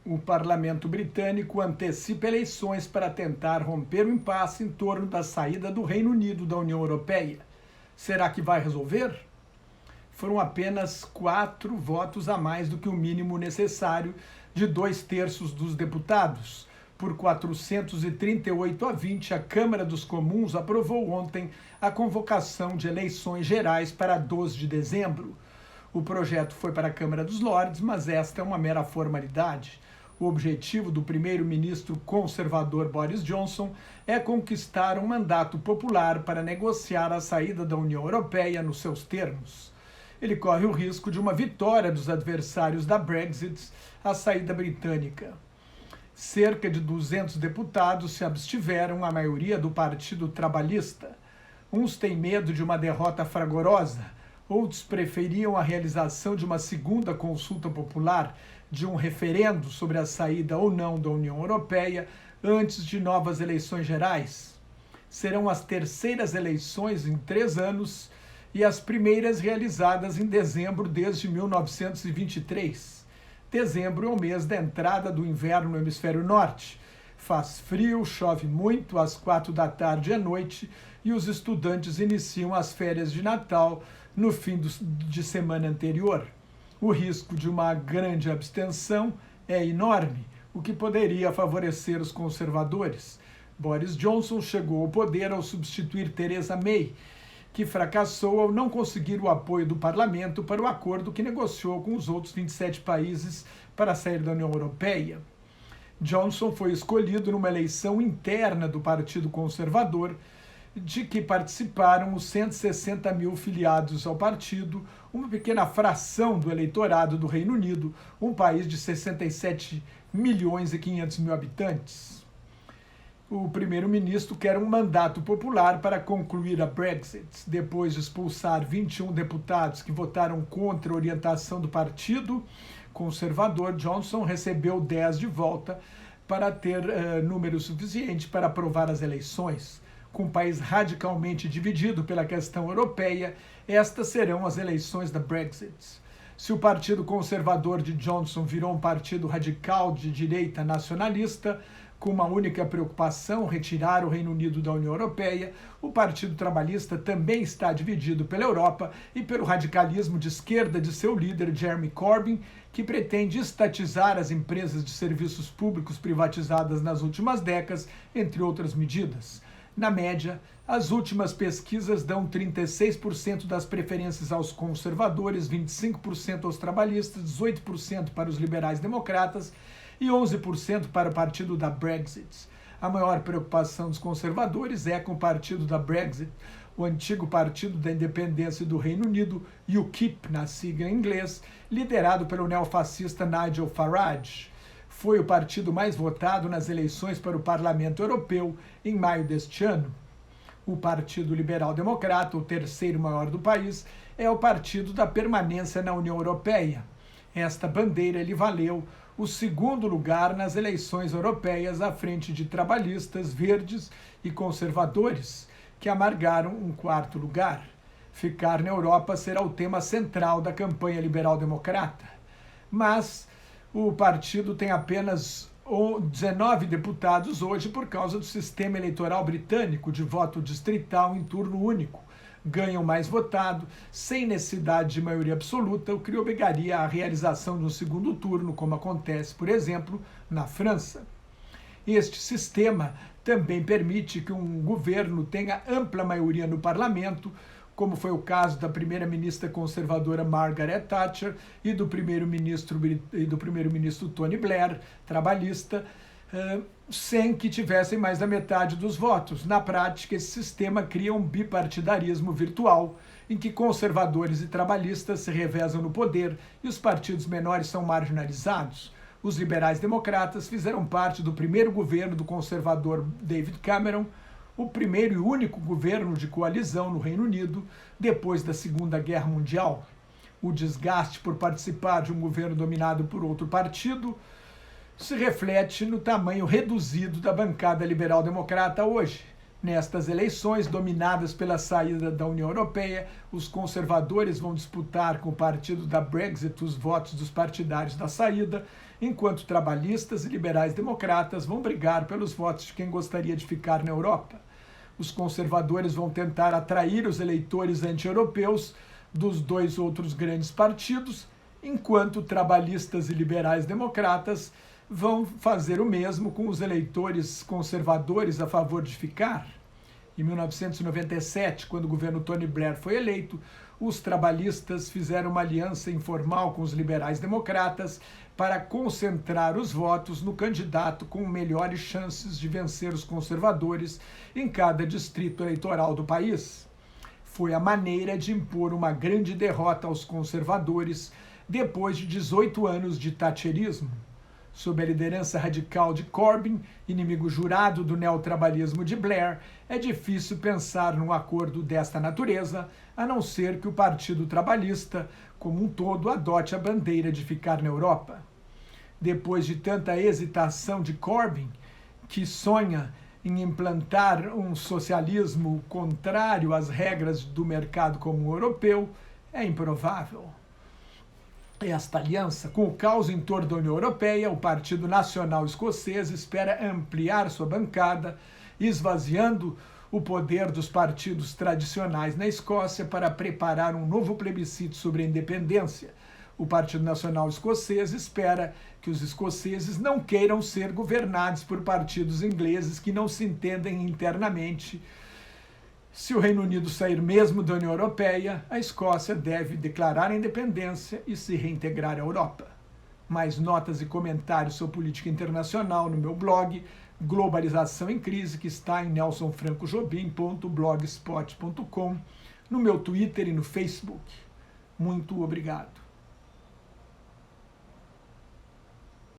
O parlamento britânico antecipa eleições para tentar romper o impasse em torno da saída do Reino Unido da União Europeia. Será que vai resolver? Foram apenas 4 votos a mais do que o mínimo necessário de 2/3 dos deputados. Por 438 a 20, a Câmara dos Comuns aprovou ontem a convocação de eleições gerais para 12 de dezembro. O projeto foi para a Câmara dos Lordes, mas esta é uma mera formalidade. O objetivo do primeiro-ministro conservador Boris Johnson é conquistar um mandato popular para negociar a saída da União Europeia nos seus termos. Ele corre o risco de uma vitória dos adversários da Brexit à saída britânica. Cerca de 200 deputados se abstiveram, a maioria do Partido Trabalhista. Uns têm medo de uma derrota fragorosa, outros preferiam a realização de uma segunda consulta popular, de um referendo sobre a saída ou não da União Europeia antes de novas eleições gerais. Serão as terceiras eleições em 3 anos e as primeiras realizadas em dezembro desde 1923. Dezembro é o mês da entrada do inverno no hemisfério norte. Faz frio, chove muito às 4 da tarde e à noite e os estudantes iniciam as férias de Natal no fim de semana anterior. O risco de uma grande abstenção é enorme, o que poderia favorecer os conservadores. Boris Johnson chegou ao poder ao substituir Theresa May, que fracassou ao não conseguir o apoio do parlamento para o acordo que negociou com os outros 27 países para sair da União Europeia. Johnson foi escolhido numa eleição interna do Partido Conservador, de que participaram os 160 mil filiados ao partido, uma pequena fração do eleitorado do Reino Unido, um país de 67 milhões e 500 mil habitantes. O primeiro-ministro quer um mandato popular para concluir a Brexit. Depois de expulsar 21 deputados que votaram contra a orientação do partido conservador, Johnson recebeu 10 de volta para ter número suficiente para aprovar as eleições. Com o país radicalmente dividido pela questão europeia, estas serão as eleições da Brexit. Se o Partido Conservador de Johnson virou um partido radical de direita nacionalista, com uma única preocupação, retirar o Reino Unido da União Europeia, o Partido Trabalhista também está dividido pela Europa e pelo radicalismo de esquerda de seu líder, Jeremy Corbyn, que pretende estatizar as empresas de serviços públicos privatizadas nas últimas décadas, entre outras medidas. Na média, as últimas pesquisas dão 36% das preferências aos conservadores, 25% aos trabalhistas, 18% para os liberais-democratas e 11% para o partido da Brexit. A maior preocupação dos conservadores é com o partido da Brexit, o antigo Partido da Independência do Reino Unido, UKIP, na sigla em inglês, liderado pelo neofascista Nigel Farage. Foi o partido mais votado nas eleições para o Parlamento Europeu em maio deste ano. O Partido Liberal Democrata, o terceiro maior do país, é o partido da permanência na União Europeia. Esta bandeira lhe valeu o segundo lugar nas eleições europeias à frente de trabalhistas, verdes e conservadores, que amargaram um 4º lugar. Ficar na Europa será o tema central da campanha liberal-democrata. Mas o partido tem apenas 19 deputados hoje por causa do sistema eleitoral britânico de voto distrital em turno único. Ganham mais votado, sem necessidade de maioria absoluta, o que obrigaria à realização de um segundo turno, como acontece, por exemplo, na França. Este sistema também permite que um governo tenha ampla maioria no parlamento, como foi o caso da primeira-ministra conservadora Margaret Thatcher e do primeiro-ministro Tony Blair, trabalhista, sem que tivessem mais da metade dos votos. Na prática, esse sistema cria um bipartidarismo virtual, em que conservadores e trabalhistas se revezam no poder e os partidos menores são marginalizados. Os liberais-democratas fizeram parte do primeiro governo do conservador David Cameron, o primeiro e único governo de coalizão no Reino Unido depois da Segunda Guerra Mundial. O desgaste por participar de um governo dominado por outro partido se reflete no tamanho reduzido da bancada liberal-democrata hoje. Nestas eleições, dominadas pela saída da União Europeia, os conservadores vão disputar com o partido da Brexit os votos dos partidários da saída, enquanto trabalhistas e liberais democratas vão brigar pelos votos de quem gostaria de ficar na Europa. Os conservadores vão tentar atrair os eleitores anti-europeus dos dois outros grandes partidos, enquanto trabalhistas e liberais democratas vão fazer o mesmo com os eleitores conservadores a favor de ficar. Em 1997, quando o governo Tony Blair foi eleito, os trabalhistas fizeram uma aliança informal com os liberais democratas para concentrar os votos no candidato com melhores chances de vencer os conservadores em cada distrito eleitoral do país. Foi a maneira de impor uma grande derrota aos conservadores depois de 18 anos de thatcherismo. Sob a liderança radical de Corbyn, inimigo jurado do neotrabalhismo de Blair, é difícil pensar num acordo desta natureza, a não ser que o Partido Trabalhista, como um todo, adote a bandeira de ficar na Europa. Depois de tanta hesitação de Corbyn, que sonha em implantar um socialismo contrário às regras do mercado comum europeu, é improvável. Esta aliança, com o caos em torno da União Europeia, o Partido Nacional Escocês espera ampliar sua bancada, esvaziando o poder dos partidos tradicionais na Escócia para preparar um novo plebiscito sobre a independência. O Partido Nacional Escocês espera que os escoceses não queiram ser governados por partidos ingleses que não se entendem internamente. Se o Reino Unido sair mesmo da União Europeia, a Escócia deve declarar a independência e se reintegrar à Europa. Mais notas e comentários sobre política internacional no meu blog Globalização em Crise, que está em nelsonfrancojobim.blogspot.com, no meu Twitter e no Facebook. Muito obrigado.